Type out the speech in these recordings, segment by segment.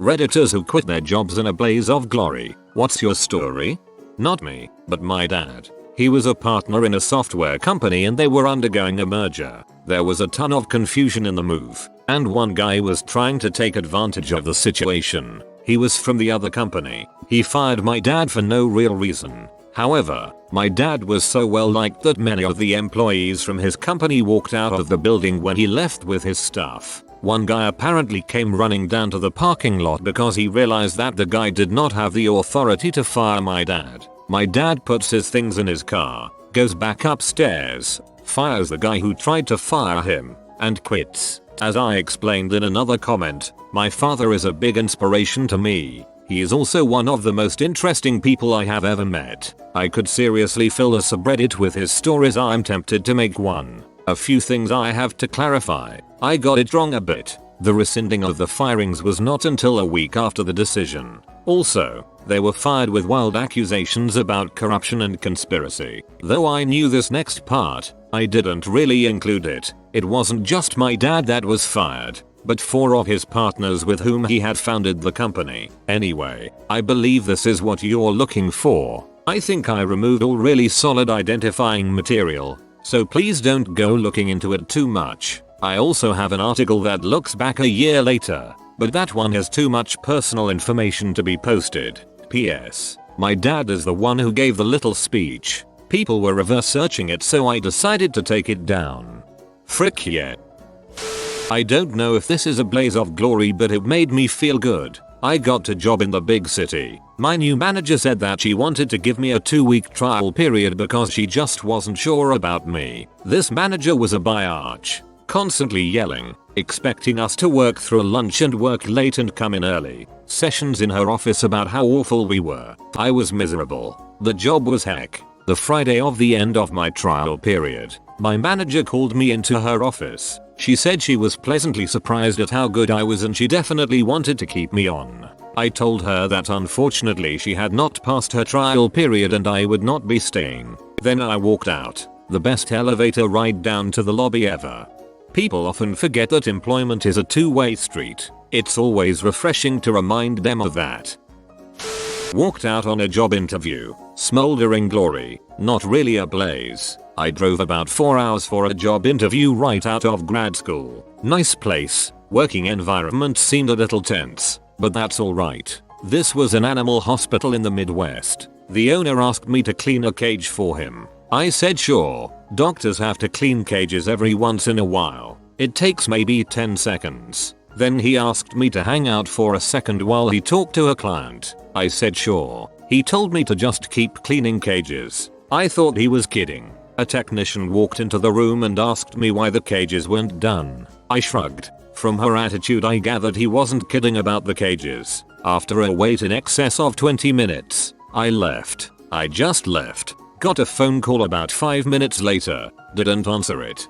Redditors who quit their jobs in a blaze of glory. What's your story? Not me, but my dad. He was a partner in a software company and they were undergoing a merger. There was a ton of confusion in the move, and one guy was trying to take advantage of the situation. He was from the other company. He fired my dad for no real reason. However, my dad was so well liked that many of the employees from his company walked out of the building when he left with his stuff. One guy apparently came running down to the parking lot because he realized that the guy did not have the authority to fire my dad. My dad puts his things in his car, goes back upstairs, fires the guy who tried to fire him, and quits. As I explained in another comment, my father is a big inspiration to me. He is also one of the most interesting people I have ever met. I could seriously fill a subreddit with his stories. I'm tempted to make one. A few things I have to clarify. I got it wrong a bit. The rescinding of the firings was not until a week after the decision. Also, they were fired with wild accusations about corruption and conspiracy. Though I knew this next part, I didn't really include it. It wasn't just my dad that was fired, but 4 of his partners with whom he had founded the company. Anyway, I believe this is what you're looking for. I think I removed all really solid identifying material, so please don't go looking into it too much. I also have an article that looks back a year later, but that one has too much personal information to be posted. P.S. My dad is the one who gave the little speech. People were reverse searching it, so I decided to take it down. Frick yeah. I don't know if this is a blaze of glory, but it made me feel good. I got a job in the big city. My new manager said that she wanted to give me a 2-week trial period because she just wasn't sure about me. This manager was a biatch, constantly yelling, expecting us to work through lunch and work late and come in early. Sessions in her office about how awful we were. I was miserable. The job was heck. The Friday of the end of my trial period, my manager called me into her office. She said she was pleasantly surprised at how good I was and she definitely wanted to keep me on. I told her that unfortunately she had not passed her trial period and I would not be staying. Then I walked out. The best elevator ride down to the lobby ever. People often forget that employment is a two-way street. It's always refreshing to remind them of that. Walked out on a job interview. Smoldering glory. Not really a blaze. I drove about 4 hours for a job interview right out of grad school. Nice place. Working environment seemed a little tense, but that's alright. This was an animal hospital in the Midwest. The owner asked me to clean a cage for him. I said sure. Doctors have to clean cages every once in a while. It takes maybe 10 seconds. Then he asked me to hang out for a second while he talked to a client. I said sure. He told me to just keep cleaning cages. I thought he was kidding. A technician walked into the room and asked me why the cages weren't done. I shrugged. From her attitude I gathered he wasn't kidding about the cages. After a wait in excess of 20 minutes, I left. I just left. Got a phone call about 5 minutes later. Didn't answer it.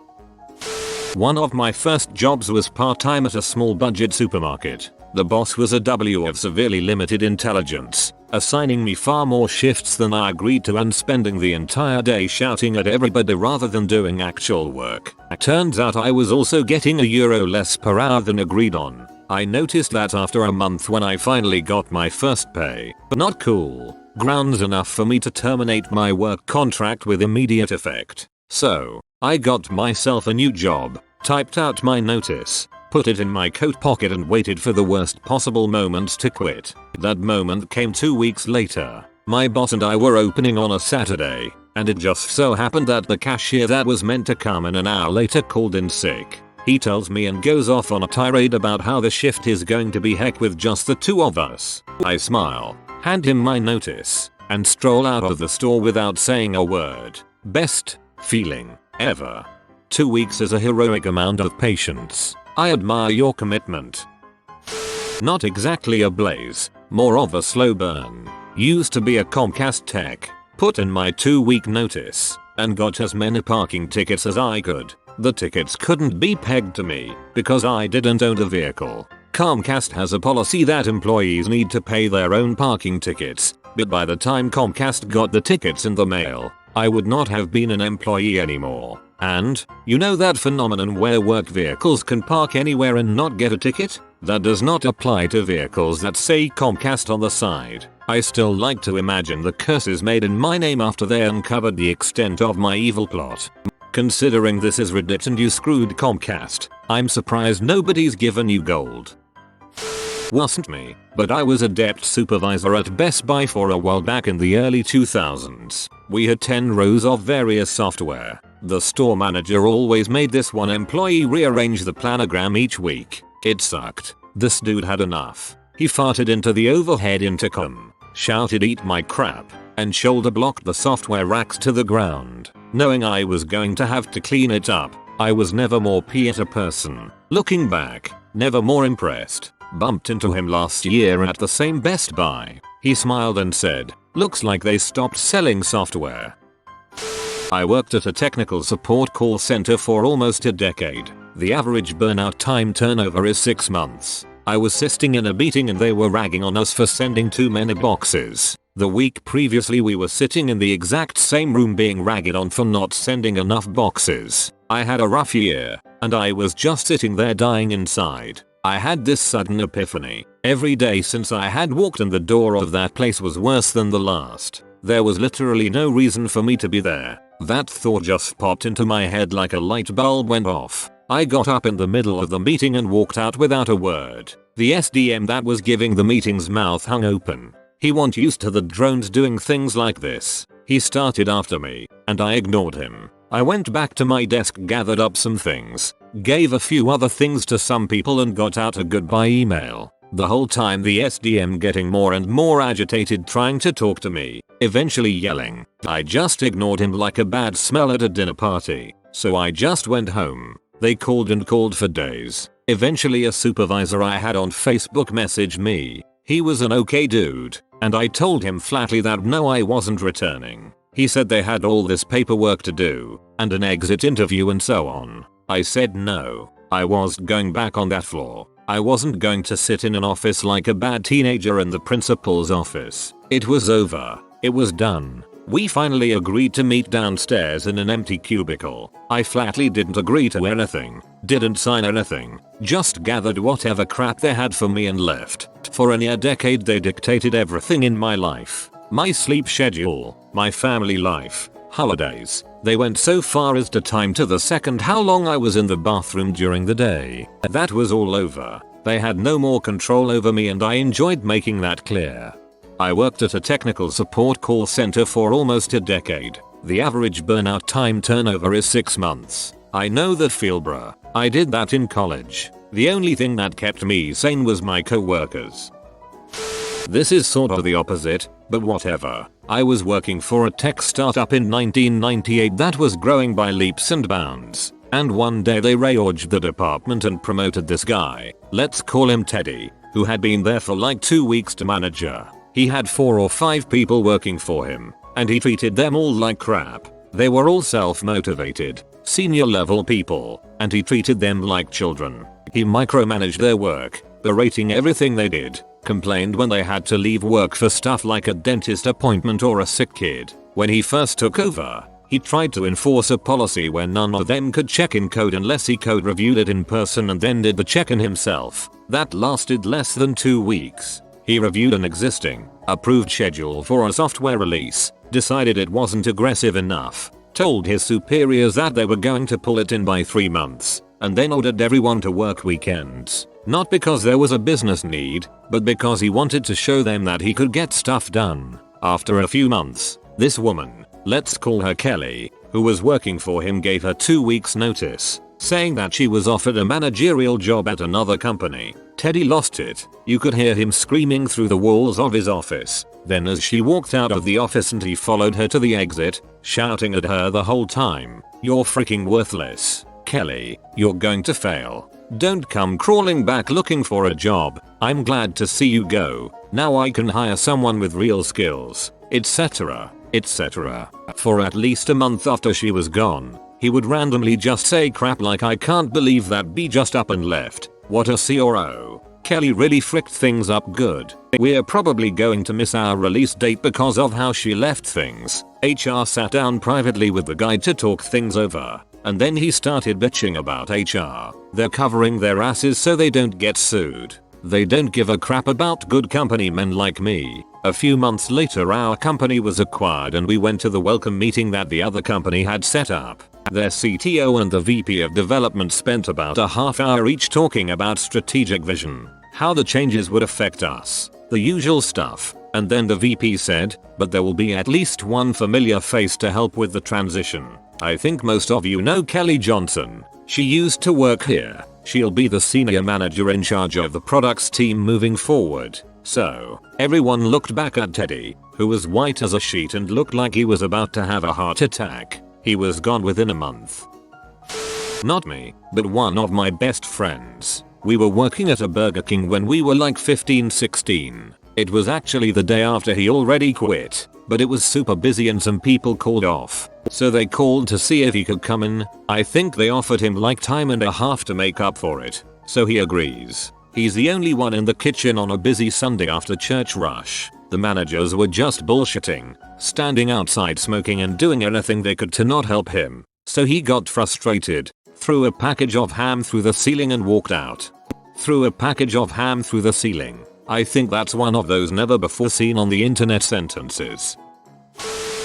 One of my first jobs was part-time at a small budget supermarket. The boss was a W of severely limited intelligence, assigning me far more shifts than I agreed to and spending the entire day shouting at everybody rather than doing actual work. Turns out I was also getting €1 less per hour than agreed on. I noticed that after a month when I finally got my first pay. Not cool. Grounds enough for me to terminate my work contract with immediate effect. So, I got myself a new job, typed out my notice, put it in my coat pocket and waited for the worst possible moment to quit. That moment came 2 weeks later. My boss and I were opening on a Saturday, and it just so happened that the cashier that was meant to come in an hour later called in sick. He tells me and goes off on a tirade about how the shift is going to be heck with just the two of us. I smile, hand him my notice, and stroll out of the store without saying a word. Best feeling ever. 2 weeks is a heroic amount of patience. I admire your commitment. Not exactly a blaze, more of a slow burn. Used to be a Comcast tech. Put in my 2-week notice and got as many parking tickets as I could. The tickets couldn't be pegged to me because I didn't own the vehicle. Comcast has a policy that employees need to pay their own parking tickets, but by the time Comcast got the tickets in the mail, I would not have been an employee anymore. And, you know that phenomenon where work vehicles can park anywhere and not get a ticket? That does not apply to vehicles that say Comcast on the side. I still like to imagine the curses made in my name after they uncovered the extent of my evil plot. Considering this is ridiculous and you screwed Comcast, I'm surprised nobody's given you gold. Wasn't me, but I was a debt supervisor at Best Buy for a while back in the early 2000s. We had 10 rows of various software. The store manager always made this one employee rearrange the planogram each week. It sucked. This dude had enough. He farted into the overhead intercom, shouted "eat my crap," and shoulder blocked the software racks to the ground. Knowing I was going to have to clean it up, I was never more pissed at a person. Looking back, never more impressed. Bumped into him last year at the same Best Buy. He smiled and said, "Looks like they stopped selling software." I worked at a technical support call center for almost a decade. The average burnout time turnover is 6 months. I was sitting in a meeting and they were ragging on us for sending too many boxes. The week previously we were sitting in the exact same room being ragged on for not sending enough boxes. I had a rough year, and I was just sitting there dying inside. I had this sudden epiphany. Every day since I had walked in the door of that place was worse than the last. There was literally no reason for me to be there. That thought just popped into my head like a light bulb went off. I got up in the middle of the meeting and walked out without a word. The SDM that was giving the meeting's mouth hung open. He wasn't used to the drones doing things like this. He started after me, and I ignored him. I went back to my desk, gathered up some things, gave a few other things to some people and got out a goodbye email. The whole time the SDM getting more and more agitated trying to talk to me, eventually yelling. I just ignored him like a bad smell at a dinner party. So I just went home. They called and called for days. Eventually a supervisor I had on Facebook messaged me. He was an okay dude, and I told him flatly that no, I wasn't returning. He said they had all this paperwork to do, and an exit interview and so on. I said no. I wasn't going back on that floor. I wasn't going to sit in an office like a bad teenager in the principal's office. It was over. It was done. We finally agreed to meet downstairs in an empty cubicle. I flatly didn't agree to anything. Didn't sign anything. Just gathered whatever crap they had for me and left. For a near decade they dictated everything in my life. My sleep schedule, my family life, holidays. They went so far as to time to the second how long I was in the bathroom during the day. That was all over. They had no more control over me and I enjoyed making that clear. I worked at a technical support call center for almost a decade. The average burnout time turnover is 6 months. I know that feel, bruh. I did that in college. The only thing that kept me sane was my co-workers. This is sort of the opposite, but whatever. I was working for a tech startup in 1998 that was growing by leaps and bounds. And one day they reorged the department and promoted this guy, let's call him Teddy, who had been there for like 2 weeks, to manager. He had 4 or 5 people working for him, and he treated them all like crap. They were all self-motivated, senior level people, and he treated them like children. He micromanaged their work, berating everything they did, complained when they had to leave work for stuff like a dentist appointment or a sick kid. When he first took over, he tried to enforce a policy where none of them could check in code unless he code reviewed it in person and then did the check-in himself. That lasted less than 2 weeks. He reviewed an existing, approved schedule for a software release, decided it wasn't aggressive enough, told his superiors that they were going to pull it in by 3 months, and then ordered everyone to work weekends. Not because there was a business need, but because he wanted to show them that he could get stuff done. After a few months, this woman, let's call her Kelly, who was working for him, gave her 2 weeks notice, saying that she was offered a managerial job at another company. Teddy lost it. You could hear him screaming through the walls of his office. Then as she walked out of the office and he followed her to the exit, shouting at her the whole time, "You're freaking worthless. Kelly, you're going to fail. Don't come crawling back looking for a job. I'm glad to see you go. Now I can hire someone with real skills," etc., etc. For at least a month after she was gone, he would randomly just say crap like, "I can't believe that B just up and left. What a CRO. Kelly really fricked things up good. We're probably going to miss our release date because of how she left things." HR sat down privately with the guy to talk things over. and then he started bitching about HR. They're covering their asses so they don't get sued. They don't give a crap about good company men like me. A few months later our company was acquired and we went to the welcome meeting that the other company had set up. Their CTO and the VP of development spent about a half hour each talking about strategic vision, how the changes would affect us, the usual stuff. And then the VP said, but there will be at least one familiar face to help with the transition. I think most of you know Kelly Johnson. She used to work here. She'll be the senior manager in charge of the products team moving forward. So, everyone looked back at Teddy, who was white as a sheet and looked like he was about to have a heart attack. He was gone within a month. Not me, but one of my best friends. We were working at a Burger King when we were like 15-16. It was actually the day after he already quit, but it was super busy and some people called off. So they called to see if he could come in. I think they offered him like time and a half to make up for it. So he agrees. He's the only one in the kitchen on a busy Sunday after church rush. The managers were just bullshitting, standing outside smoking and doing anything they could to not help him. So he got frustrated, threw a package of ham through the ceiling and walked out. Threw a package of ham through the ceiling. I think that's one of those never before seen on the internet sentences.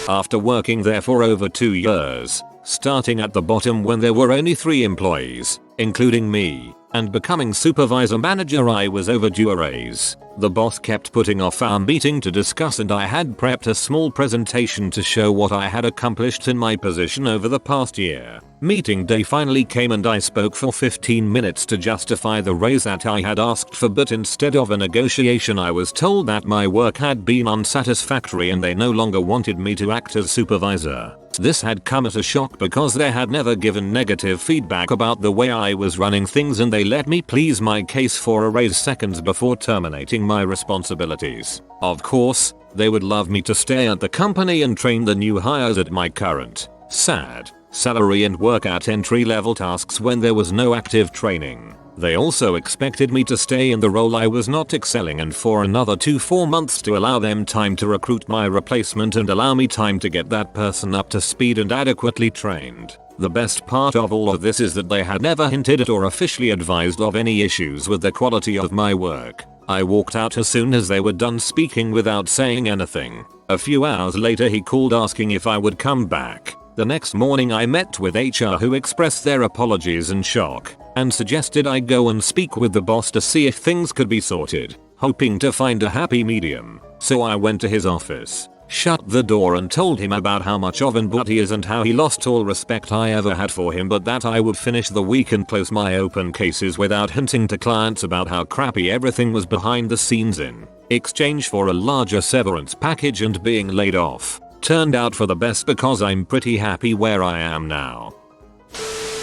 After working there for over 2 years, starting at the bottom when there were only 3 employees, including me, and becoming supervisor manager, I was overdue a raise. The boss kept putting off our meeting to discuss and I had prepped a small presentation to show what I had accomplished in my position over the past year. Meeting day finally came and I spoke for 15 minutes to justify the raise that I had asked for, but instead of a negotiation I was told that my work had been unsatisfactory and they no longer wanted me to act as supervisor. This had come as a shock because they had never given negative feedback about the way I was running things and they let me please my case for a raise seconds before terminating my responsibilities. Of course, they would love me to stay at the company and train the new hires at my current, sad, salary and work at entry-level tasks when there was no active training. They also expected me to stay in the role I was not excelling and for another 2-4 months to allow them time to recruit my replacement and allow me time to get that person up to speed and adequately trained. The best part of all of this is that they had never hinted at or officially advised of any issues with the quality of my work. I walked out as soon as they were done speaking without saying anything. A few hours later he called asking if I would come back. The next morning I met with HR who expressed their apologies and shock and suggested I go and speak with the boss to see if things could be sorted, hoping to find a happy medium. So I went to his office, shut the door and told him about how much of an butt he is and how he lost all respect I ever had for him, but that I would finish the week and close my open cases without hinting to clients about how crappy everything was behind the scenes in exchange for a larger severance package and being laid off. Turned out for the best because I'm pretty happy where I am now.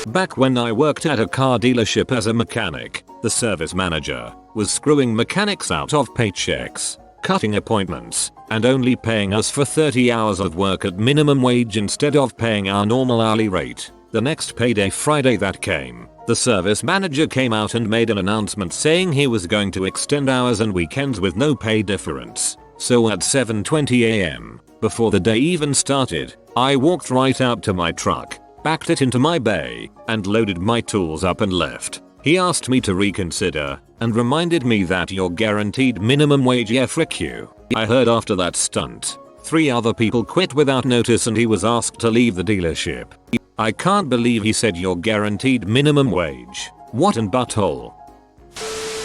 Back when I worked at a car dealership as a mechanic, the service manager was screwing mechanics out of paychecks, cutting appointments, and only paying us for 30 hours of work at minimum wage instead of paying our normal hourly rate. The next payday Friday that came, the service manager came out and made an announcement saying he was going to extend hours and weekends with no pay difference. So at 7:20 AM, before the day even started, I walked right out to my truck, backed it into my bay, and loaded my tools up and left. He asked me to reconsider, and reminded me that you're guaranteed minimum wage, yeah frick you. I heard after that stunt, 3 other people quit without notice and he was asked to leave the dealership. I can't believe he said you're guaranteed minimum wage. What an butthole.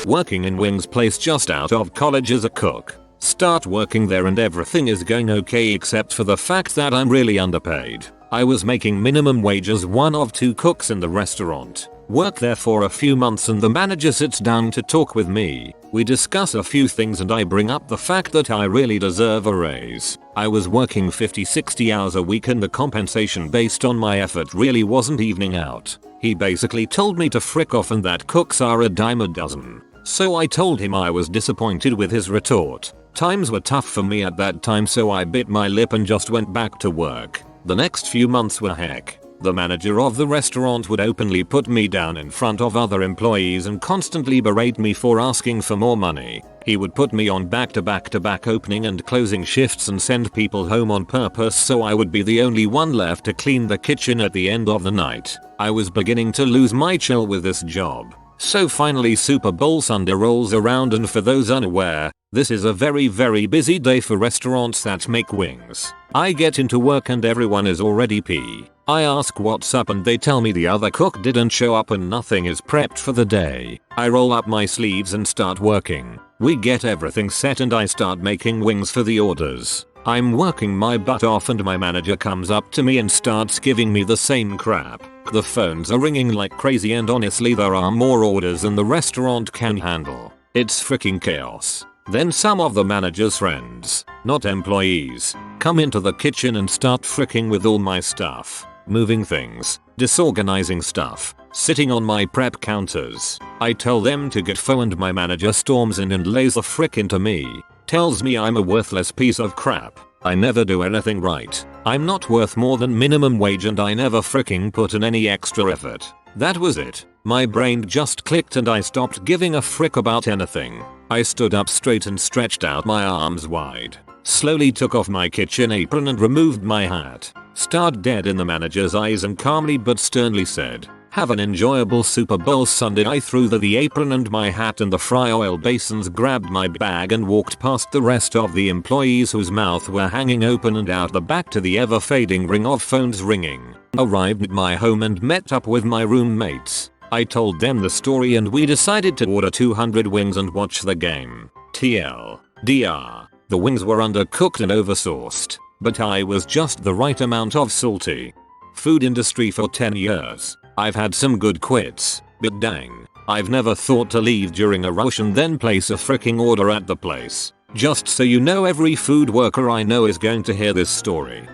Working in Wings Place just out of college as a cook. Start working there and everything is going okay except for the fact that I'm really underpaid. I was making minimum wage as one of 2 cooks in the restaurant. Work there for a few months and the manager sits down to talk with me. We discuss a few things and I bring up the fact that I really deserve a raise. I was working 50-60 hours a week and the compensation based on my effort really wasn't evening out. He basically told me to frick off and that cooks are a dime a dozen. So I told him I was disappointed with his retort. Times were tough for me at that time so I bit my lip and just went back to work. The next few months were heck. The manager of the restaurant would openly put me down in front of other employees and constantly berate me for asking for more money. He would put me on back-to-back opening and closing shifts and send people home on purpose so I would be the only one left to clean the kitchen at the end of the night. I was beginning to lose my chill with this job. So finally Super Bowl Sunday rolls around, and for those unaware, this is a very busy day for restaurants that make wings. I get into work and everyone is already pee. I ask what's up and they tell me the other cook didn't show up and nothing is prepped for the day. I roll up my sleeves and start working. We get everything set and I start making wings for the orders. I'm working my butt off and my manager comes up to me and starts giving me the same crap. The phones are ringing like crazy and honestly there are more orders than the restaurant can handle. It's freaking chaos. Then some of the manager's friends, not employees, come into the kitchen and start freaking with all my stuff. Moving things, disorganizing stuff, sitting on my prep counters. I tell them to get pho and my manager storms in and lays the frick into me. Tells me I'm a worthless piece of crap. I never do anything right. I'm not worth more than minimum wage and I never fricking put in any extra effort. That was it. My brain just clicked and I stopped giving a frick about anything. I stood up straight and stretched out my arms wide. Slowly took off my kitchen apron and removed my hat. Stared dead in the manager's eyes and calmly but sternly said, "Have an enjoyable Super Bowl Sunday." I threw the apron and my hat in the fry oil basins, grabbed my bag and walked past the rest of the employees whose mouths were hanging open and out the back to the ever fading ring of phones ringing. Arrived at my home and met up with my roommates. I told them the story and we decided to order 200 wings and watch the game. TLDR. The wings were undercooked and oversauced, but I was just the right amount of salty. Food industry for 10 years. I've had some good quits, but dang, I've never thought to leave during a rush and then place a freaking order at the place. Just so you know, every food worker I know is going to hear this story.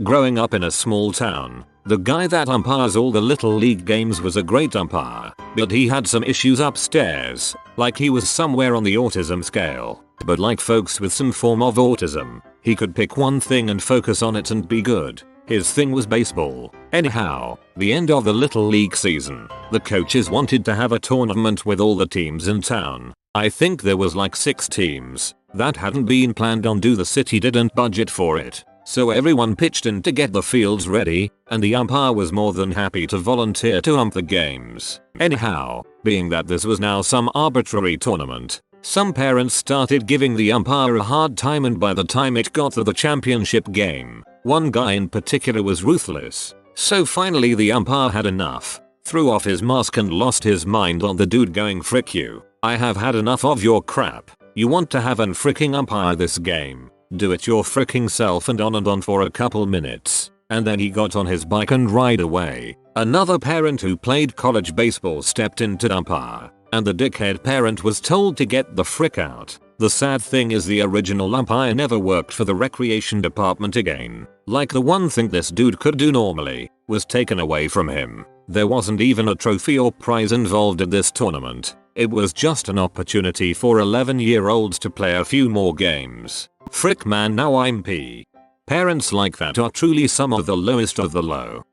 Growing up in a small town, the guy that umpires all the little league games was a great umpire, but he had some issues upstairs, like he was somewhere on the autism scale. But like folks with some form of autism, he could pick one thing and focus on it and be good. His thing was baseball. Anyhow, the end of the little league season, the coaches wanted to have a tournament with all the teams in town. I think there was like 6 teams. That hadn't been planned on. The city didn't budget for it. So everyone pitched in to get the fields ready, and the umpire was more than happy to volunteer to ump the games. Anyhow, being that this was now some arbitrary tournament, some parents started giving the umpire a hard time, and by the time it got to the championship game, one guy in particular was ruthless. So finally the umpire had enough, threw off his mask and lost his mind on the dude, going, "Frick you. I have had enough of your crap. You want to have an fricking umpire this game? Do it your fricking self," and on for a couple minutes. And then he got on his bike and ride away. Another parent who played college baseball stepped in to umpire, and the dickhead parent was told to get the frick out. The sad thing is the original umpire never worked for the recreation department again. Like the one thing this dude could do normally was taken away from him. There wasn't even a trophy or prize involved in this tournament. It was just an opportunity for 11-year-olds to play a few more games. Frick man, now I'm pee. Parents like that are truly some of the lowest of the low.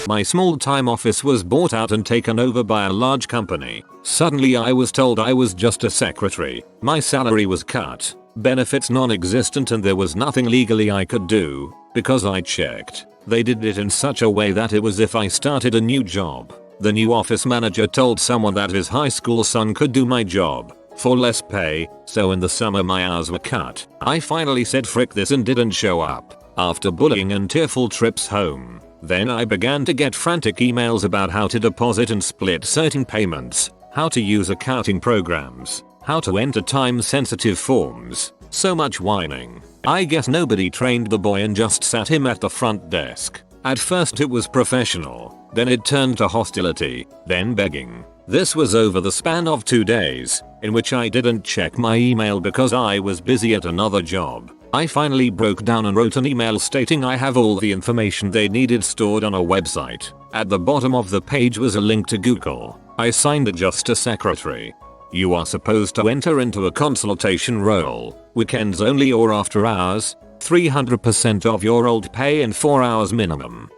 My small-time office was bought out and taken over by a large company. Suddenly I was told I was just a secretary. My salary was cut, benefits non-existent, and there was nothing legally I could do, because I checked. They did it in such a way that it was if I started a new job. The new office manager told someone that his high school son could do my job for less pay, so in the summer my hours were cut. I finally said frick this and didn't show up, after bullying and tearful trips home. Then I began to get frantic emails about how to deposit and split certain payments, how to use accounting programs, how to enter time-sensitive forms. So much whining. I guess nobody trained the boy and just sat him at the front desk. At first it was professional, then it turned to hostility, then begging. This was over the span of 2 days, in which I didn't check my email because I was busy at another job. I finally broke down and wrote an email stating I have all the information they needed stored on a website. At the bottom of the page was a link to Google. I signed it, just a secretary. You are supposed to enter into a consultation role, weekends only or after hours. 300% of your old pay in 4 hours minimum.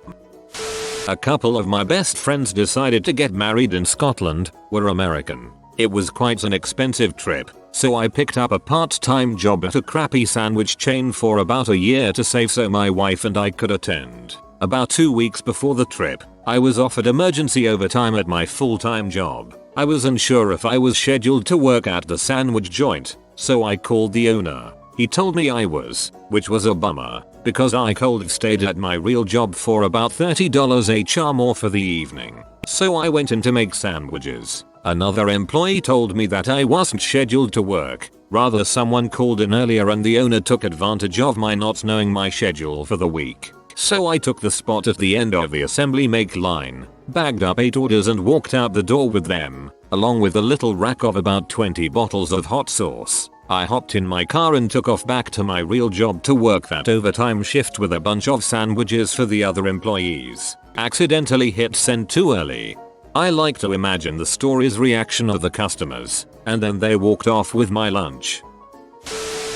A couple of my best friends decided to get married in Scotland. We're American. It was quite an expensive trip, so I picked up a part-time job at a crappy sandwich chain for about a year to save so my wife and I could attend. About 2 weeks before the trip, I was offered emergency overtime at my full-time job. I was unsure if I was scheduled to work at the sandwich joint, so I called the owner. He told me I was, which was a bummer, because I could have stayed at my real job for about $30 HR more for the evening. So I went in to make sandwiches. Another employee told me that I wasn't scheduled to work. Rather, someone called in earlier and the owner took advantage of my not knowing my schedule for the week. So I took the spot at the end of the assembly make line, bagged up 8 orders and walked out the door with them, along with a little rack of about 20 bottles of hot sauce. I hopped in my car and took off back to my real job to work that overtime shift with a bunch of sandwiches for the other employees. Accidentally hit send too early. I like to imagine the story's reaction of the customers, and then they walked off with my lunch.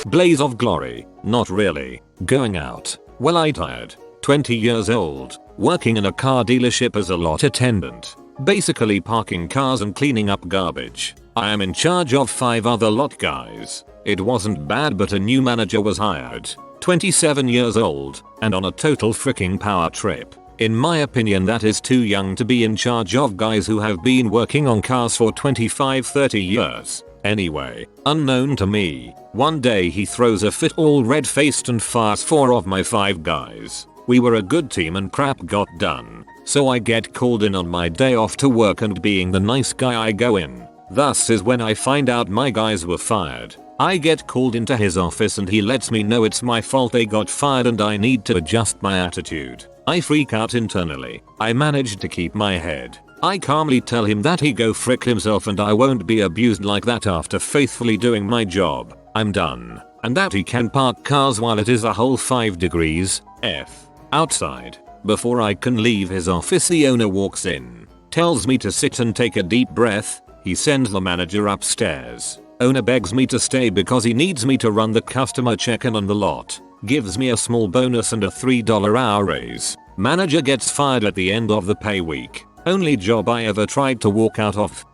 Blaze of glory, not really. Going out. Well, I tired. 20 years old, working in a car dealership as a lot attendant. Basically parking cars and cleaning up garbage. I am in charge of 5 other lot guys. It wasn't bad, but a new manager was hired. 27 years old, and on a total freaking power trip. In my opinion, that is too young to be in charge of guys who have been working on cars for 25-30 years. Anyway, unknown to me, one day he throws a fit all red-faced and fires 4 of my 5 guys. We were a good team and crap got done. So I get called in on my day off to work, and being the nice guy I go in. Thus is when I find out my guys were fired. I get called into his office and he lets me know it's my fault they got fired and I need to adjust my attitude. I freak out internally. I manage to keep my head. I calmly tell him that he go frick himself and I won't be abused like that after faithfully doing my job. I'm done. And that he can park cars while it is a whole 5 degrees F outside. Before I can leave his office, the owner walks in, tells me to sit and take a deep breath. He sends the manager upstairs. Owner begs me to stay because he needs me to run the customer check-in on the lot. Gives me a small bonus and a $3 hour raise. Manager gets fired at the end of the pay week. Only job I ever tried to walk out of.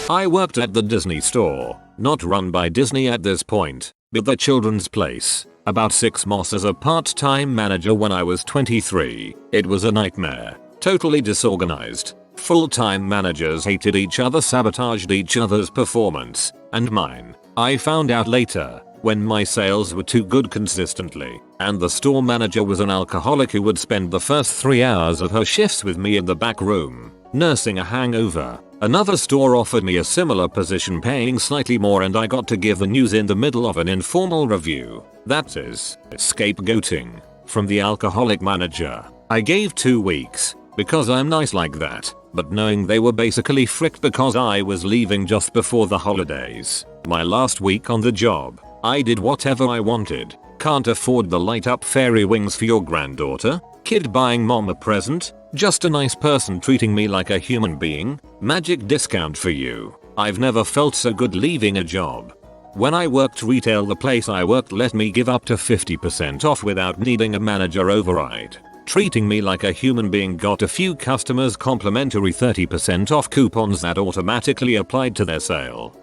I worked at the Disney store. Not run by Disney at this point, but the children's place. About 6 months as a part-time manager when I was 23. It was a nightmare. Totally disorganized. Full-time managers hated each other, sabotaged each other's performance, and mine. I found out later, when my sales were too good consistently, and the store manager was an alcoholic who would spend the first 3 hours of her shifts with me in the back room, nursing a hangover. Another store offered me a similar position paying slightly more, and I got to give the news in the middle of an informal review. That is, scapegoating from the alcoholic manager. I gave 2 weeks, because I'm nice like that, but knowing they were basically fricked because I was leaving just before the holidays. My last week on the job, I did whatever I wanted. Can't afford the light up fairy wings for your granddaughter? Kid buying mom a present? Just a nice person treating me like a human being? Magic discount for you. I've never felt so good leaving a job. When I worked retail, the place I worked let me give up to 50% off without needing a manager override. Treating me like a human being, got a few customers complimentary 30% off coupons that automatically applied to their sale.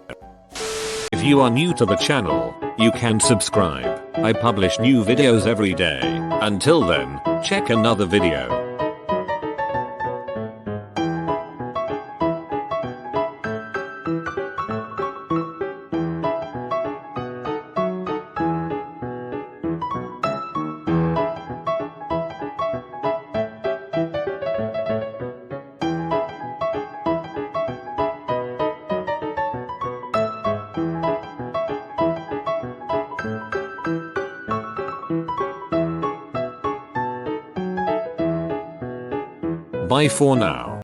If you are new to the channel, you can subscribe. I publish new videos every day. Until then, check another video. Bye for now.